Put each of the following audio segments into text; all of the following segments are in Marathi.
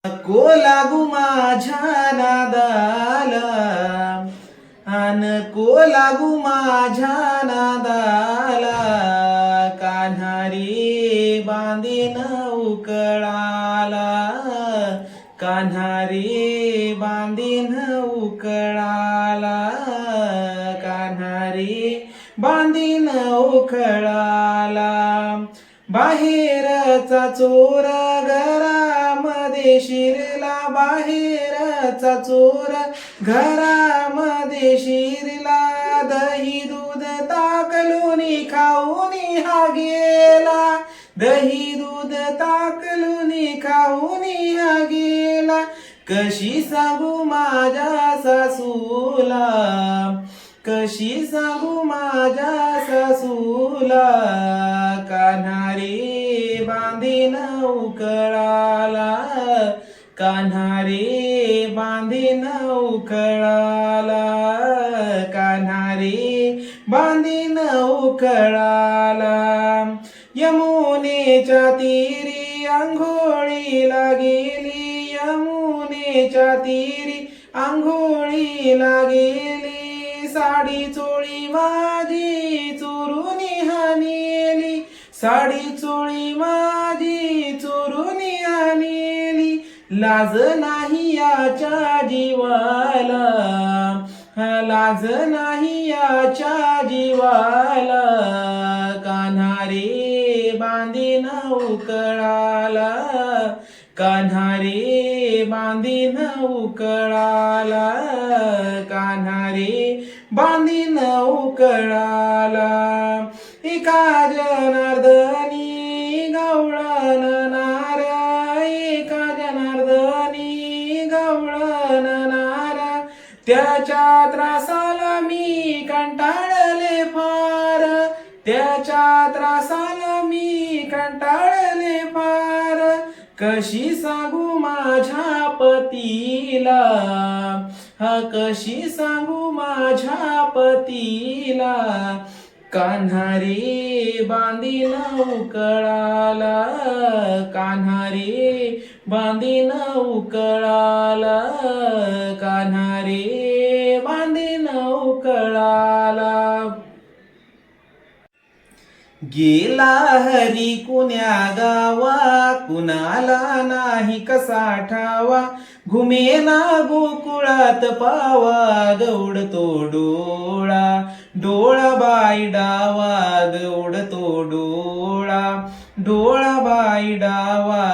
नको लागू माझ्या नादाला, नको लागू माझ्या नादाला, कान्हा रे बांधीन उकळाला, कान्हा रे बांधीन उकळाला, कान्हा रे बांधीन उकळाला. बाहेरचा चोर घरामध्ये शिरला, बाहेरचा चोर घरामध्ये शिरला, दही दूध ताकलूनी खाऊनी हा गेला, दही दूध ताकलूनी खाऊनी हा गेला. कशी सांगू माझ्या सासूला, कशी सांगू माझ्या सासूला, कान्हा रे बांधीन उकळाला, कान्हा रे बांधीन उकळाला, कान्हा रे बांधीन उकळाला. यमुनेच्या तीरी आंघोळीला गेली, यमुनेच्या तीरी आंघोळीला गेली, साडी चोळी माझी चोरूनी हानेली, साडी चोळी माझी चोरूनी हानेली. लाज नाही याच्या जीवाला, लाज नाही याच्या जीवाला, कान्हा रे बांधीन उकळाला, कान्हा रे बांधीन उकळाला, कान्हा रे बांधीन उकळाला. एका जनार्दनी गवळण नारा, एका जनार्दनी गवळण नारा, त्याच्या त्रासाला मी कंटाळले फार, त्याच्या त्रासाला मी कंटाळले फार. कशी सांगू माझ्या पतीला, कशी सांगू माझ्या पतीला, कान्हा रे बांधीन उकळाला, कान्हा रे बांधीन उकळाला, कान्हा रे बांधीन उकळाला. गेला हरी कुण्या गावा, कुणाला नाही कसा ठावा, घुमेना गोकुळात पावा, गौडतो डोळा, डोळा बाई डावा, गौडतो डोळा, डोळा बाई डावा.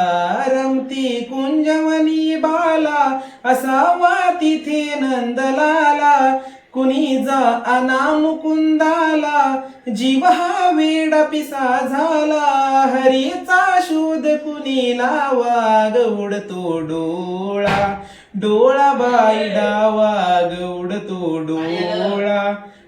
रमती कुंजवनी बाला, असावा तिथे नंदलाला, कुणी जा अना मुकुंदाला, जीव हा वेडा पिसा झाला, हरीचा शोध कुणी लावा, गौडतो डोळा, डोळा बाई डावा, गौडतो डोळा,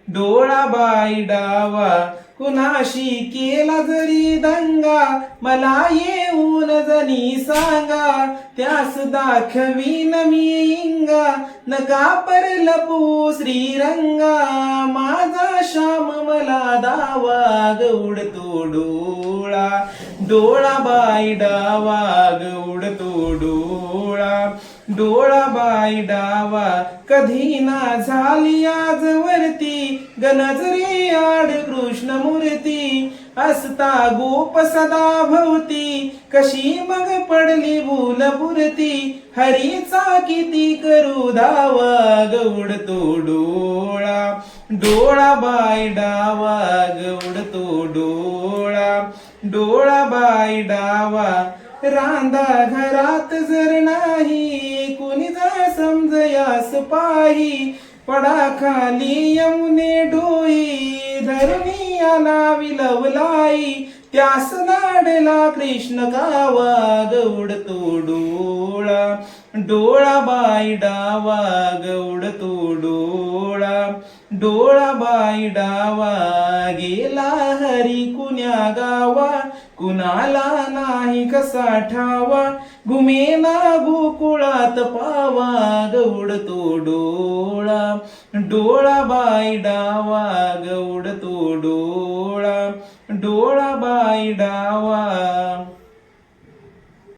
डोळा बाई डावा. कुणाशी केला जरी दंगा, मला येऊन जणी सांगा, त्यास दाखवीन मी इंगा, नका पर लपू श्रीरंगा, माझा श्याम मला दावा, गौडतो डोळा, डोळा बाई डावा, गौडतो डोळा, डोळा बाई डावा. कधी ना झाली आजवरती, गणजरी आड कृष्ण मूर्ती, असता गोप सदा भोवती, कशी मग पडली भूलपुरती, हरीचा किती करू धावा, गौडतो डोळा, डोळा बाई डावा, गौडतो डोळा, डोळा बाई डावा. रांदा घरात जर नाही, कुणी जा समजयास पाही, पडा खाली यमुने डोई, धरणी आला विलवलाई, त्यास लाडला कृष्ण कावा, गौडतो डोळा, डोळा बाई डावा, गौडतो डोळा, डोळा बाई डावा. गेला हरी कुण्या गावा, कुणाला नाही कसा ठावा, घुमेना गोकुळात पावा, गौडतो डोळा, डोळा बाई डावा, गौडतो डोळा, डोळा बाई डावा.